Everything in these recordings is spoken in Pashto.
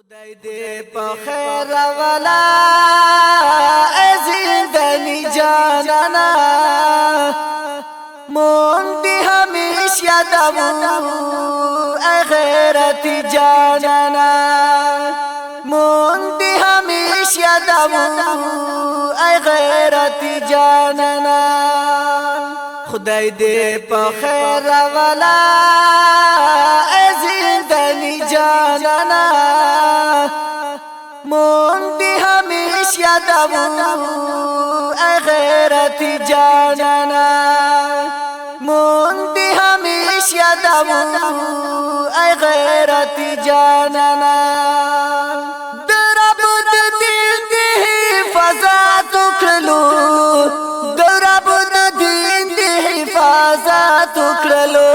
خدای دې په خیر والا زندنی جانانا مونږ دې همیش یادوو غیرت جانانا مونږ دې همیش یادوو غیرت جانانا خدای دې په خیر والا زندنی جانانا مونږ دې همیش یادوو غیرت جانانا مونږ دې همیش یادوو غیرت جانانا درب دین دې حفاظت وکړلو درب دین دې حفاظت وکړلو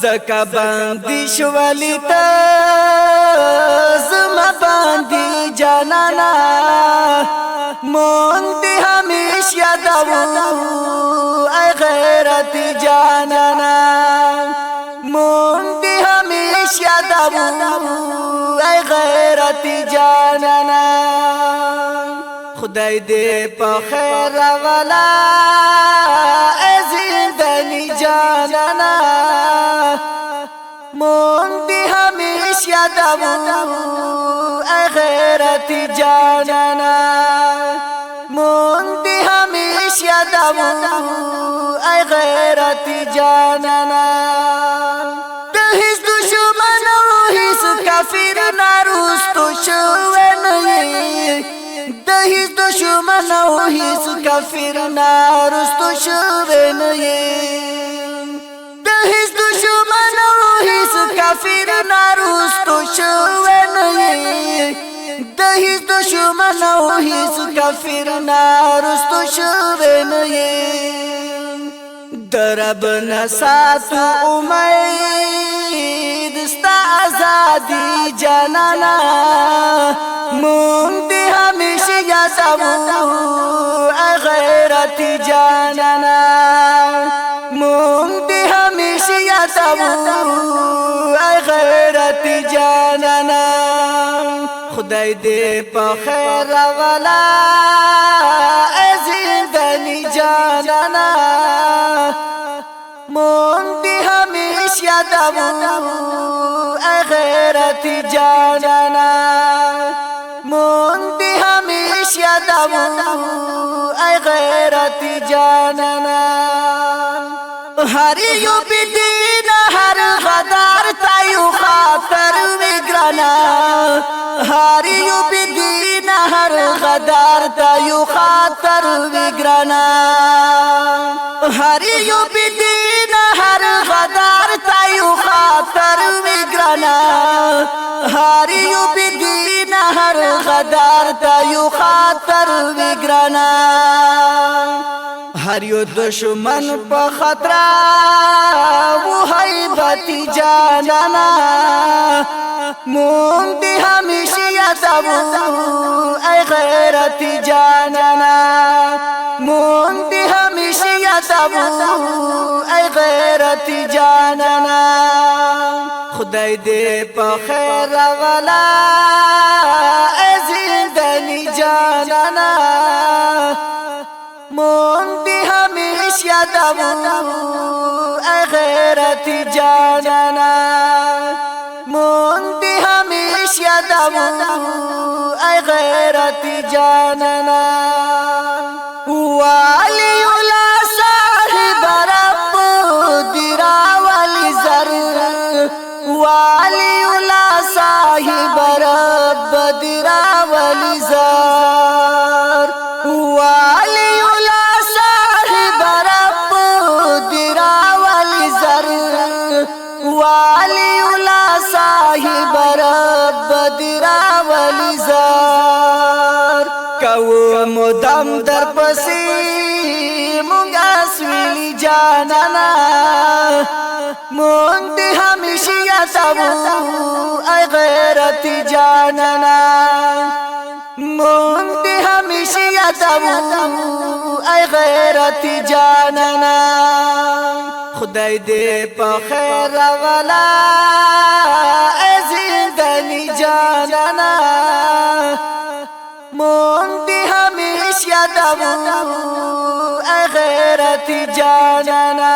زکا باندی شوالی تا زما باندی جانانا مونږ دې همیش یادوو غیرت جانانا مونږ دې همیش یادوو غیرت جانانا خدای دې په خیر والا زندنی جانانا مونږ دې همیش یادوو غیرت جانانا مونږ دې همیش یادوو غیرت جانانا د هیڅ دشمن او هیڅ کافر نارستو شوی نه یې د هیڅ دشمن او هیڅ کافر نارستو شوی نه یې د هیڅ دشمن او هیڅ کافر نارستو شوی نه یې د هیڅ دشمن او هیڅ کافر نارستو شوی نه یې درب نساتو امید ستا ازادي جانانا مونږ دې همیشه یادوو غیرت جانانا مونږ دې همیشه یادوو غیرت جانانا خدای دې په خیر والا زندنی جانانا مونږ دې همیش یادوو غیرت جانانا مونږ دې همیش یادوو غیرت جانانا هر یو بدین هر غدار تایو خاطر وګرانا هر یو بدین هر غدار تایو خاطر وګرانا هر یو بدین هر غدار تایو خاطر وګرانا هر یو بدین هر غدار تایو خاطر وګرانا هر یو دشمن په خطر و هیبت جانانا مونږ دې همیشه یادوو غیرت جانانا مونږ دې همیشه یادوو غیرت جانانا خدای دې په خیر والا زندنی جانانا مونږ دې همیش یادوو غیرت جانانا مونږ دې همیش یادوو غیرت جانانا والی ولا صاحب رب درا والی زر والی ولا صاحب رب درا والی زر والی والی ولا صاحب رب درا ولی زار کو مدام در پسی مونږ اسویلی جانانا مونږ دې همیشه یادوو غیرت جانانا مونږ دې همیشه یادو ای غیرتی جانانا خدای دې په خیر والا ای زندانی جانانا مونږ دې همیشه یادو ای غیرتی جانانا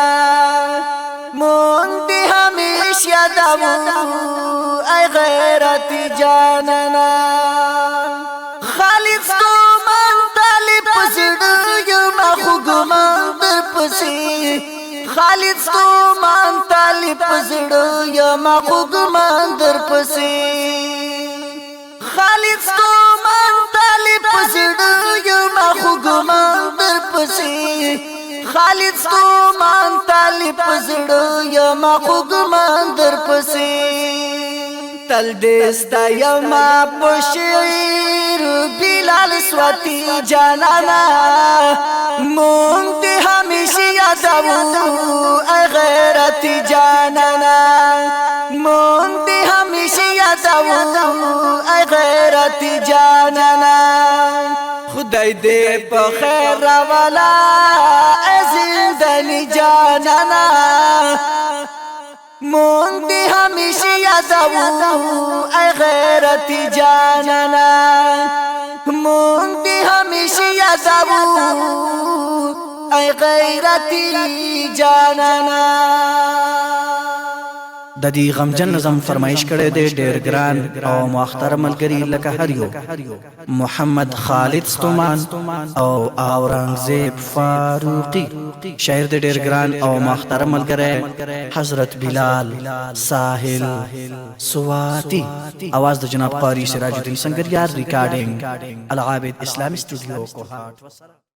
مونږ دې همیشه یادو ای غیرتی جانانا خالد ستومن طالب پسړو یم خو ګمان در پسې خالد ستومن طالب پسړو یم خو ګمان در پسې خالد ستومن طالب پسړو یم خو ګمان در پسې خالد ستومن طالب پسړو یم خو ګمان در پسې تل دستا یما پشیر بلال سواتی جانانا مونږ ته همیشه یادو ای غیرتی جانانا مونږ ته همیشه یادو ای غیرتی جانانا خدای دې په خیر والا ای زندانی جانانا مونږ دې همیشه یادو ای غیرتی جانانا مونږ دې همیشه یادو ای غیرتی جانانا د دې غمجن نظم فرمایش کړي دی ډېر ګران او مختار ملګری لکه هر یو محمد خالد ستومان او اورنګزیب فاروقی شاعر د ډېر ګران او مختار ملګری حضرت بلال ساحل سواتی आवाज د جناب قاری سراج الدین سنگریار ریکارډینګ العابد اسلامی سټوډیو کوهاټ